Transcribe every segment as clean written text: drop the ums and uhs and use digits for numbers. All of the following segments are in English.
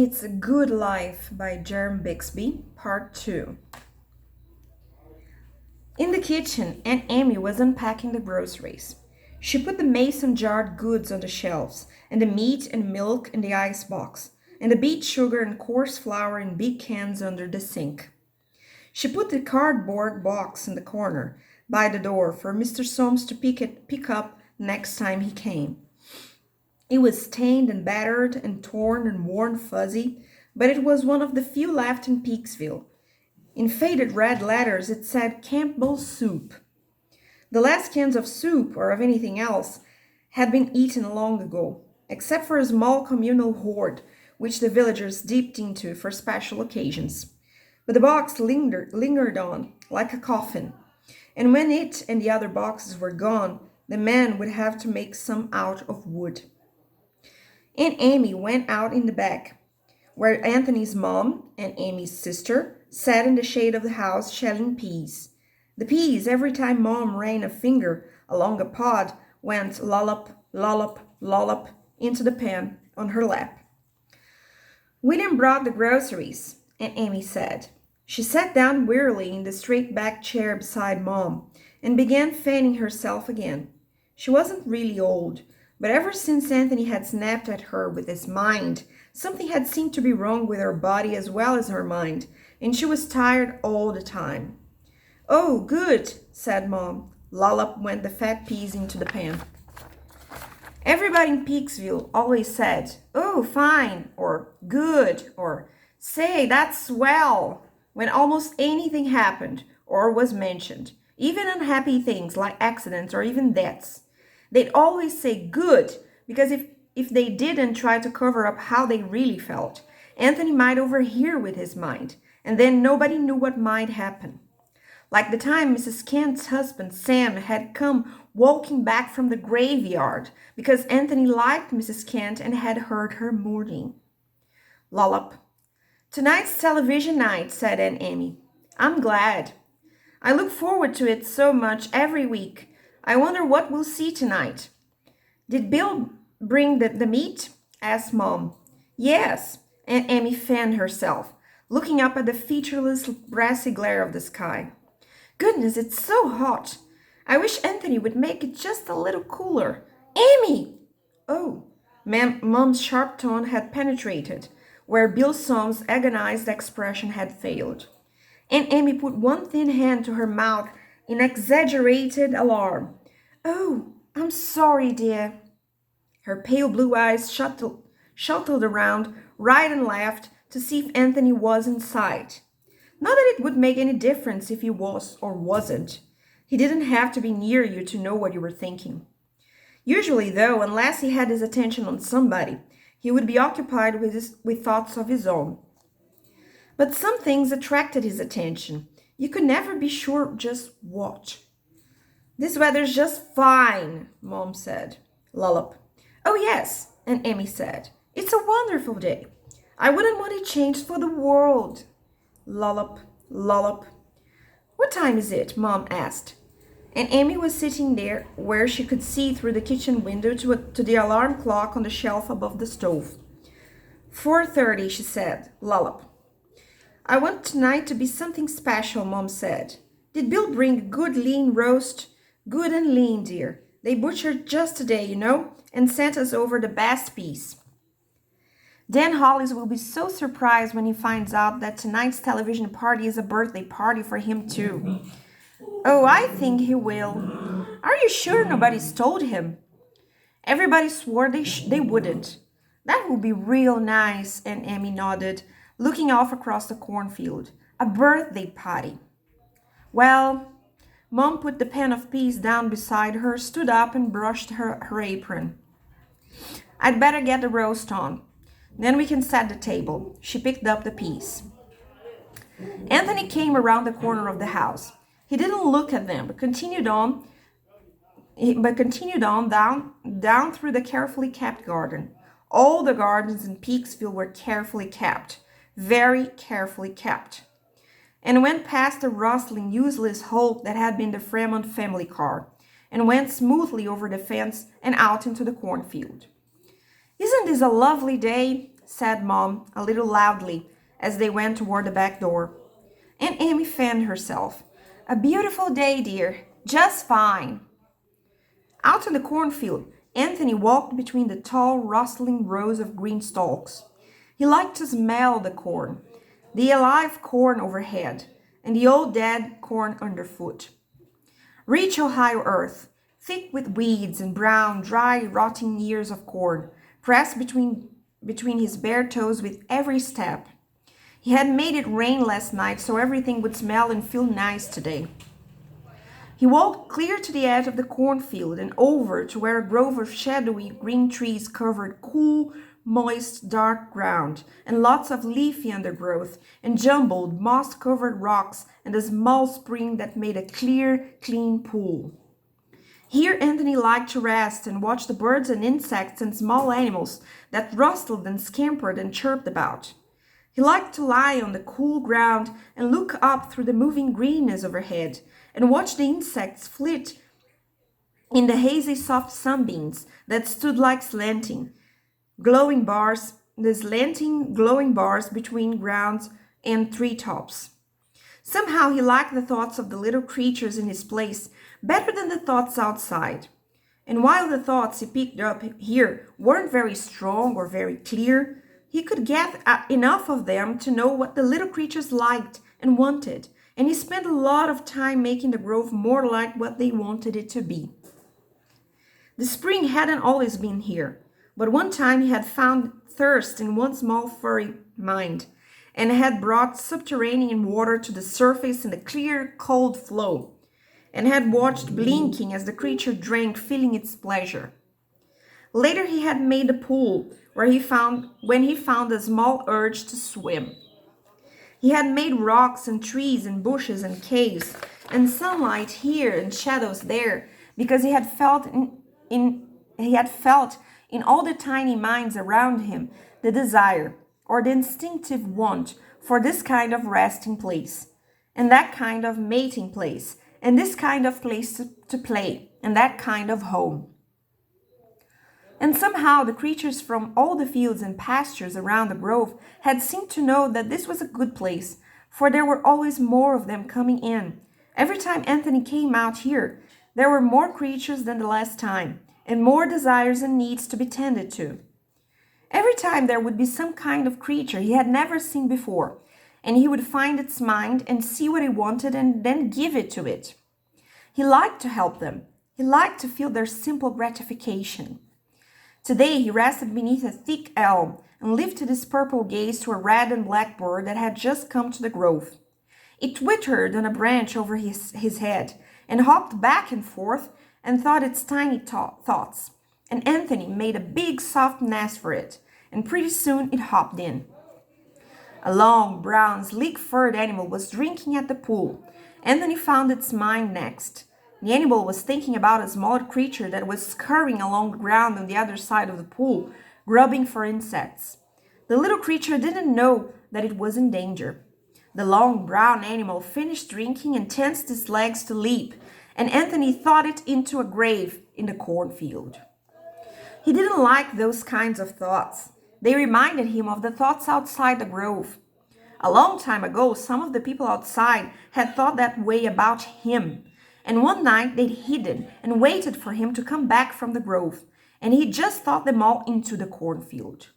It's a Good Life by Jerome Bixby, Part 2. In the kitchen, Aunt Amy was unpacking the groceries. She put the mason-jarred goods on the shelves, and the meat and milk in the icebox, and the beet sugar and coarse flour in big cans under the sink. She put the cardboard box in the corner, by the door, for Mr. Soames to pick up next time he came. It was stained and battered and torn and worn fuzzy, but it was one of the few left in Peaksville. In faded red letters it said Campbell's Soup. The last cans of soup, or of anything else, had been eaten long ago, except for a small communal hoard, which the villagers dipped into for special occasions. But the box lingered on, like a coffin, and when it and the other boxes were gone, the man would have to make some out of wood. Aunt Amy went out in the back, where Anthony's mom and Amy's sister sat in the shade of the house shelling peas. The peas, every time Mom ran a finger along a pod, went lollop, lollop, lollop into the pan on her lap. William brought the groceries, Aunt Amy said. She sat down wearily in the straight-backed chair beside Mom and began fanning herself again. She wasn't really old, but ever since Anthony had snapped at her with his mind, something had seemed to be wrong with her body as well as her mind, and she was tired all the time. "Oh, good," said Mom. Lollop went the fat peas into the pan. Everybody in Peaksville always said, "Oh, fine," or "good," or "say, that's swell," when almost anything happened or was mentioned, even unhappy things like accidents or even deaths. They'd always say good, because if they didn't try to cover up how they really felt, Anthony might overhear with his mind, and then nobody knew what might happen. Like the time Mrs. Kent's husband, Sam, had come walking back from the graveyard because Anthony liked Mrs. Kent and had heard her mourning. Lollop. "Tonight's television night," said Aunt Amy. "I'm glad. I look forward to it so much every week. I wonder what we'll see tonight." "Did Bill bring the meat?" asked Mom. "Yes," Aunt Amy fanned herself, looking up at the featureless brassy glare of the sky. "Goodness, it's so hot. I wish Anthony would make it just a little cooler. Amy!" "Oh." Mom's sharp tone had penetrated where Bill Soames' agonized expression had failed. Aunt Amy put one thin hand to her mouth in exaggerated alarm. "Oh, I'm sorry, dear." Her pale blue eyes shuttled around right and left to see if Anthony was in sight. Not that it would make any difference if he was or wasn't. He didn't have to be near you to know what you were thinking. Usually, though, unless he had his attention on somebody, he would be occupied with thoughts of his own. But some things attracted his attention. You could never be sure just what. "This weather's just fine," Mom said. Lollop. "Oh, yes," Aunt Amy said. "It's a wonderful day. I wouldn't want it changed for the world." Lollop, lollop. "What time is it?" Mom asked. Aunt Amy was sitting there where she could see through the kitchen window to the alarm clock on the shelf above the stove. 4:30, she said. Lollop. "I want tonight to be something special," Mom said. "Did Bill bring a good lean roast?" "Good and lean, dear. They butchered just today, you know, and sent us over the best piece." Dan Hollis will be so surprised when he finds out that tonight's television party is a birthday party for him too. "Oh, I think he will." "Are you sure nobody's told him?" Everybody swore they wouldn't. "That will be real nice," and Amy nodded, looking off across the cornfield. "A birthday party." "Well," Mom put the pan of peas down beside her, stood up and brushed her apron. "I'd better get the roast on. Then we can set the table." She picked up the peas. Anthony came around the corner of the house. He didn't look at them, but continued on down through the carefully kept garden. All the gardens in Peaksville were carefully kept, very carefully kept, and went past the rustling, useless hulk that had been the Fremont family car, and went smoothly over the fence and out into the cornfield. "Isn't this a lovely day?" said Mom, a little loudly, as they went toward the back door. Aunt Amy fanned herself. A beautiful day, dear. Just fine. Out in the cornfield, Anthony walked between the tall, rustling rows of green stalks. He liked to smell the corn, the alive corn overhead, and the old dead corn underfoot. Rich Ohio earth, thick with weeds and brown, dry, rotting ears of corn, pressed between his bare toes with every step. He had made it rain last night, so everything would smell and feel nice today. He walked clear to the edge of the cornfield and over to where a grove of shadowy green trees covered cool, moist, dark ground, and lots of leafy undergrowth, and jumbled, moss-covered rocks, and a small spring that made a clear, clean pool. Here Anthony liked to rest and watch the birds and insects and small animals that rustled and scampered and chirped about. He liked to lie on the cool ground and look up through the moving greenness overhead and watch the insects flit in the hazy soft sunbeams that stood like slanting glowing bars between grounds and treetops. Somehow he liked the thoughts of the little creatures in his place better than the thoughts outside. And while the thoughts he picked up here weren't very strong or very clear, he could get enough of them to know what the little creatures liked and wanted, and he spent a lot of time making the grove more like what they wanted it to be. The spring hadn't always been here, but one time he had found thirst in one small furry mind, and had brought subterranean water to the surface in a clear, cold flow, and had watched blinking as the creature drank, feeling its pleasure. Later he had made a pool when he found a small urge to swim. He had made rocks and trees and bushes and caves and sunlight here and shadows there because he had felt in all the tiny minds around him the desire or the instinctive want for this kind of resting place and that kind of mating place and this kind of place to play and that kind of home. And somehow the creatures from all the fields and pastures around the grove had seemed to know that this was a good place, for there were always more of them coming in. Every time Anthony came out here, there were more creatures than the last time, and more desires and needs to be tended to. Every time there would be some kind of creature he had never seen before, and he would find its mind and see what it wanted and then give it to it. He liked to help them. He liked to feel their simple gratification. Today he rested beneath a thick elm and lifted his purple gaze to a red and black bird that had just come to the grove. It twittered on a branch over his head and hopped back and forth and thought its tiny thoughts. And Anthony made a big soft nest for it, and pretty soon it hopped in. A long, brown, sleek-furred animal was drinking at the pool. Anthony found its mind next. The animal was thinking about a smaller creature that was scurrying along the ground on the other side of the pool, grubbing for insects. The little creature didn't know that it was in danger. The long brown animal finished drinking and tensed its legs to leap, and Anthony thought it into a grave in the cornfield. He didn't like those kinds of thoughts. They reminded him of the thoughts outside the grove. A long time ago, some of the people outside had thought that way about him. And one night they'd hidden and waited for him to come back from the grove, and he just thought them all into the cornfield.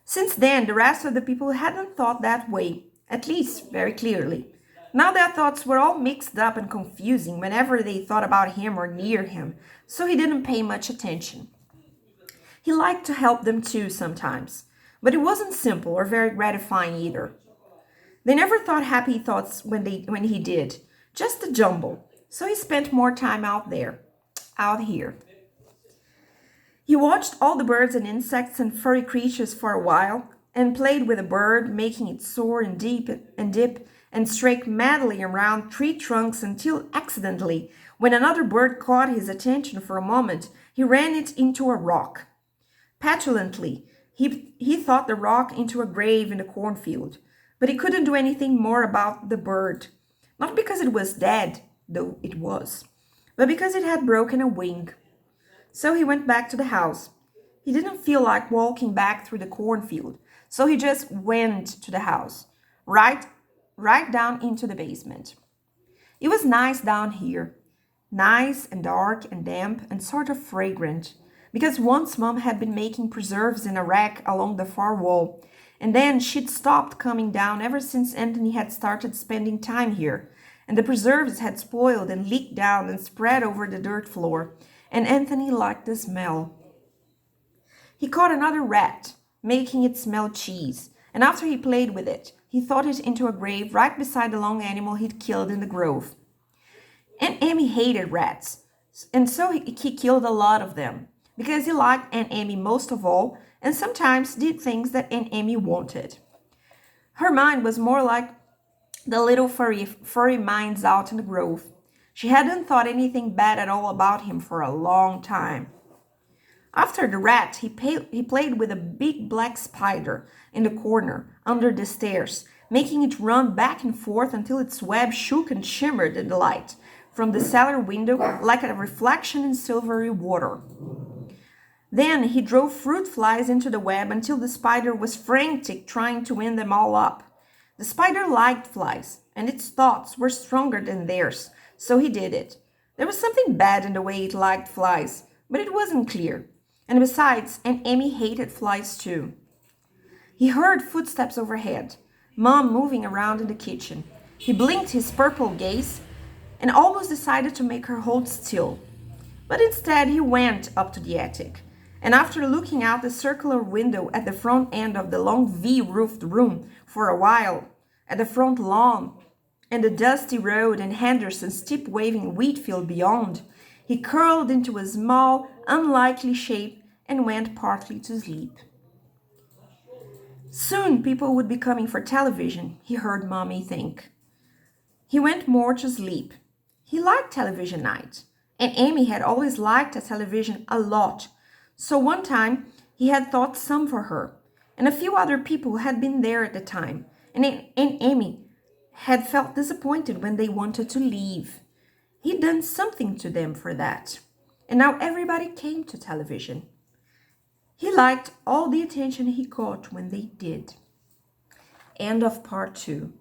Since then, the rest of the people hadn't thought that way, at least very clearly. Now their thoughts were all mixed up and confusing whenever they thought about him or near him, so he didn't pay much attention. He liked to help them too sometimes, but it wasn't simple or very gratifying either. They never thought happy thoughts when he did, just a jumble. So he spent more time out here. He watched all the birds and insects and furry creatures for a while and played with a bird, making it soar and dip and strike madly around tree trunks until accidentally, when another bird caught his attention for a moment, he ran it into a rock. Petulantly, he thought the rock into a grave in the cornfield, but he couldn't do anything more about the bird, not because it was dead, though it was, but because it had broken a wing. So he went back to the house. He didn't feel like walking back through the cornfield, so he just went to the house, right down into the basement. It was nice down here, nice and dark and damp and sort of fragrant, because once Mom had been making preserves in a rack along the far wall, and then she'd stopped coming down ever since Anthony had started spending time here, and the preserves had spoiled and leaked down and spread over the dirt floor, and Anthony liked the smell. He caught another rat, making it smell cheese, and after he played with it, he threw it into a grave right beside the long animal he'd killed in the grove. Aunt Amy hated rats, and so he killed a lot of them, because he liked Aunt Amy most of all, and sometimes did things that Aunt Amy wanted. Her mind was more like the little furry minds out in the grove. She hadn't thought anything bad at all about him for a long time. After the rat, he played with a big black spider in the corner, under the stairs, making it run back and forth until its web shook and shimmered in the light from the cellar window like a reflection in silvery water. Then he drove fruit flies into the web until the spider was frantic trying to win them all up. The spider liked flies, and its thoughts were stronger than theirs, so he did it. There was something bad in the way it liked flies, but it wasn't clear. And besides, Aunt Amy hated flies too. He heard footsteps overhead, Mom moving around in the kitchen. He blinked his purple gaze and almost decided to make her hold still. But instead he went up to the attic, and after looking out the circular window at the front end of the long V-roofed room for a while, at the front lawn and the dusty road and Henderson's tip-waving wheat field beyond, he curled into a small, unlikely shape and went partly to sleep. Soon people would be coming for television, he heard Mommy think. He went more to sleep. He liked television night, and Amy had always liked a television a lot, so one time he had thought some for her, and a few other people had been there at the time, and Amy had felt disappointed when they wanted to leave. He'd done something to them for that, and now everybody came to television. He liked all the attention he got when they did. End of part 2.